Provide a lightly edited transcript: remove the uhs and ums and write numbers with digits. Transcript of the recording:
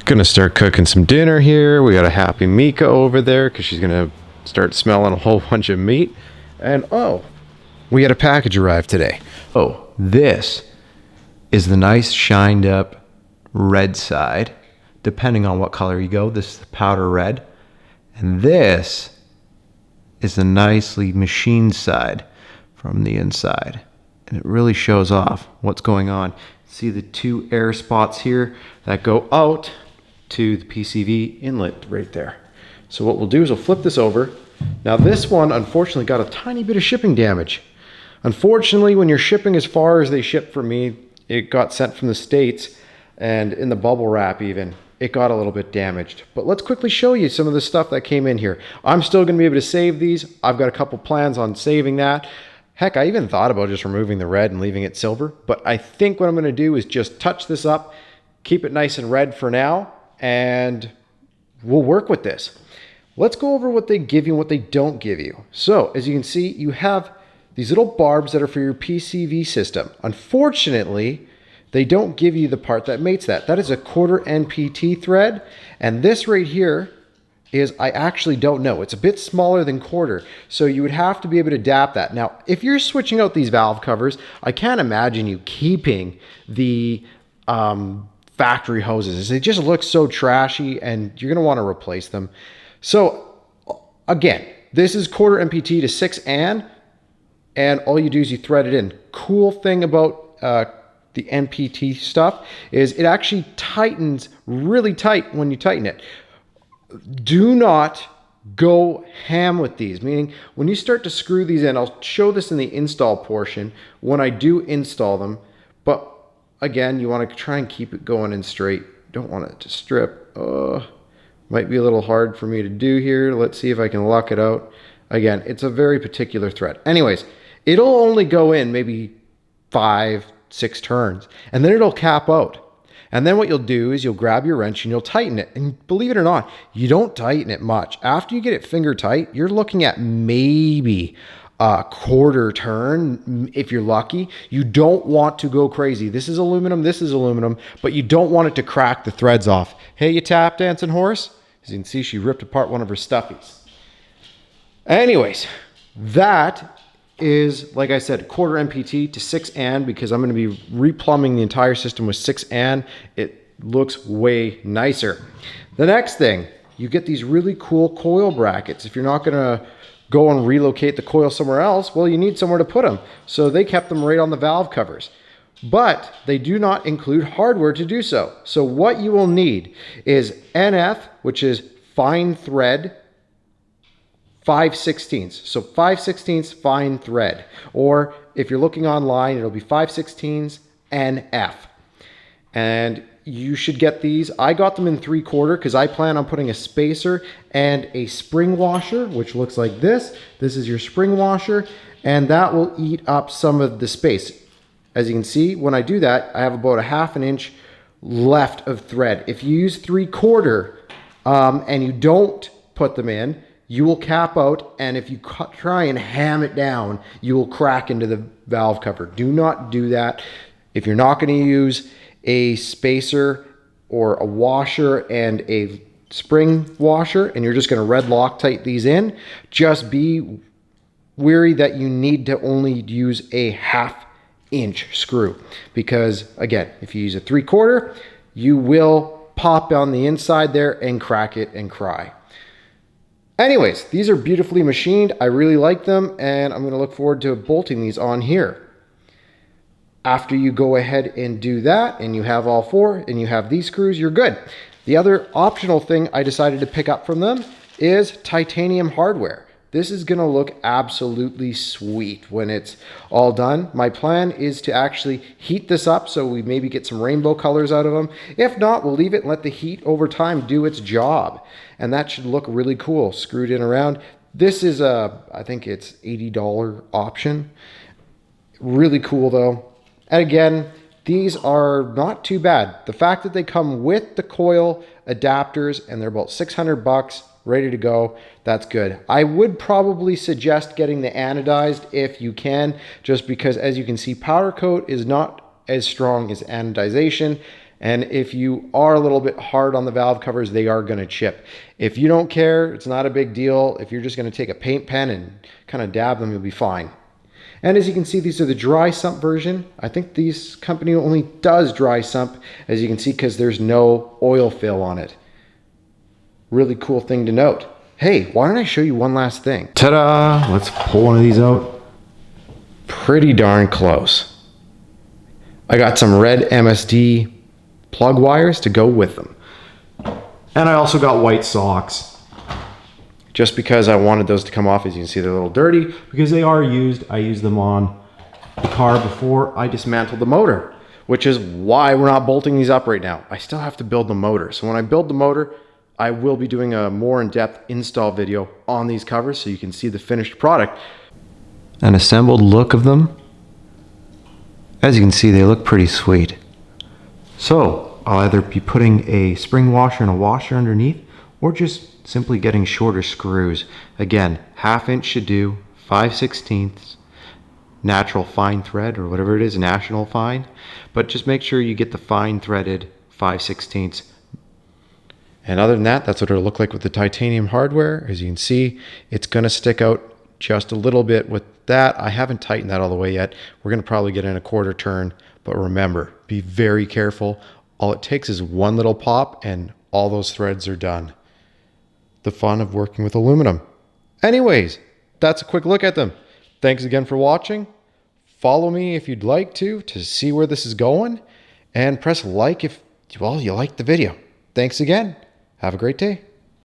Gonna start cooking some dinner here. We got a happy Mika over there because she's gonna start smelling a whole bunch of meat. And oh, we had a package arrive today. Oh, this is the nice shined up red side. Depending on what color you go, this is the powder red. And this is the nicely machined side from the inside. And it really shows off what's going on. See the two air spots here that go out to the PCV inlet right there. So what we'll do is we'll flip this over. Now this one unfortunately got a tiny bit of shipping damage. Unfortunately, when you're shipping as far as they ship for me, it got sent from the States, and in the bubble wrap even, it got a little bit damaged. But let's quickly show you some of the stuff that came in here. I'm still gonna be able to save these. I've got a couple plans on saving that. Heck, I even thought about just removing the red and leaving it silver, but I think what I'm gonna do is just touch this up, keep it nice and red for now, and we'll work with this. Let's go over what they give you and what they don't give you. So as you can see, you have these little barbs that are for your PCV system. Unfortunately, they don't give you the part that mates that. That is a 1/4 NPT thread. And this right here is, I actually don't know. It's a bit smaller than 1/4. So you would have to be able to adapt that. Now, if you're switching out these valve covers, I can't imagine you keeping the factory hoses. They just look so trashy and you're gonna wanna replace them. So again, this is 1/4 NPT to 6 and all you do is you thread it in. Cool thing about the NPT stuff is it actually tightens really tight when you tighten it. Do not go ham with these, meaning when you start to screw these in, I'll show this in the install portion when I do install them, but again, you want to try and keep it going in straight. Don't want it to strip. Might be a little hard for me to do here. Let's see if I can lock it out. Again, it's a very particular thread. Anyways, it'll only go in maybe 5, 6 turns, and then it'll cap out. And then what you'll do is you'll grab your wrench and you'll tighten it. And believe it or not, you don't tighten it much. After you get it finger tight, you're looking at maybe a 1/4 turn if you're lucky. You don't want to go crazy. This is aluminum, but you don't want it to crack the threads off. Hey, you tap dancing horse. As you can see, she ripped apart one of her stuffies. Anyways, that is, like I said, 1/4 NPT to 6 and, because I'm going to be replumbing the entire system with 6 and. It looks way nicer. The next thing, you get these really cool coil brackets. If you're not going to go and relocate the coil somewhere else, well, you need somewhere to put them. So they kept them right on the valve covers. But they do not include hardware to do so. So what you will need is NF, which is fine thread, 5/16. So 5/16 fine thread. Or if you're looking online, it'll be 5/16 NF. And you should get these. I got them in 3/4 because I plan on putting a spacer and a spring washer, which looks like this. This is your spring washer, and that will eat up some of the space. As you can see, when I do that, I have about a 1/2 inch left of thread. If you use 3/4 and you don't put them in, you will cap out, and if you try and ham it down, you will crack into the valve cover. Do not do that. If you're not going to use a spacer or a washer and a spring washer, and you're just going to red Loctite these in, just be wary that you need to only use a 1/2 inch screw, because again, if you use a 3/4, you will pop on the inside there and crack it and cry. Anyways, these are beautifully machined. I really like them, and I'm going to look forward to bolting these on here. After you go ahead and do that, and you have all 4, and you have these screws, you're good. The other optional thing I decided to pick up from them is titanium hardware. This is going to look absolutely sweet when it's all done. My plan is to actually heat this up so we maybe get some rainbow colors out of them. If not, we'll leave it and let the heat over time do its job. And that should look really cool, screwed in around. This is I think it's $80 option. Really cool though. And again, these are not too bad. The fact that they come with the coil adapters and they're about 600 bucks, ready to go, that's good. I would probably suggest getting the anodized if you can, just because as you can see, powder coat is not as strong as anodization. And if you are a little bit hard on the valve covers, they are going to chip. If you don't care, it's not a big deal. If you're just going to take a paint pen and kind of dab them, you'll be fine. And as you can see, these are the dry sump version. I think this company only does dry sump, as you can see, because there's no oil fill on it. Really cool thing to note. Hey, why don't I show you one last thing? Ta-da! Let's pull one of these out. Pretty darn close. I got some red MSD plug wires to go with them. And I also got white socks, just because I wanted those to come off. As you can see, they're a little dirty because they are used. I used them on the car before I dismantled the motor, which is why we're not bolting these up right now. I still have to build the motor. So when I build the motor, I will be doing a more in-depth install video on these covers so you can see the finished product. An assembled look of them. As you can see, they look pretty sweet. So I'll either be putting a spring washer and a washer underneath, or just simply getting shorter screws. Again, 1/2 inch should do, 5/16 natural fine thread, or whatever it is, national fine. But just make sure you get the fine threaded 5/16. And other than that, that's what it'll look like with the titanium hardware. As you can see, it's going to stick out just a little bit with that. I haven't tightened that all the way yet. We're going to probably get in a 1/4 turn. But remember, be very careful. All it takes is one little pop and all those threads are done. The fun of working with aluminum. Anyways, that's a quick look at them. Thanks again for watching. Follow me if you'd like to see where this is going. And press like if, well, you liked the video. Thanks again. Have a great day.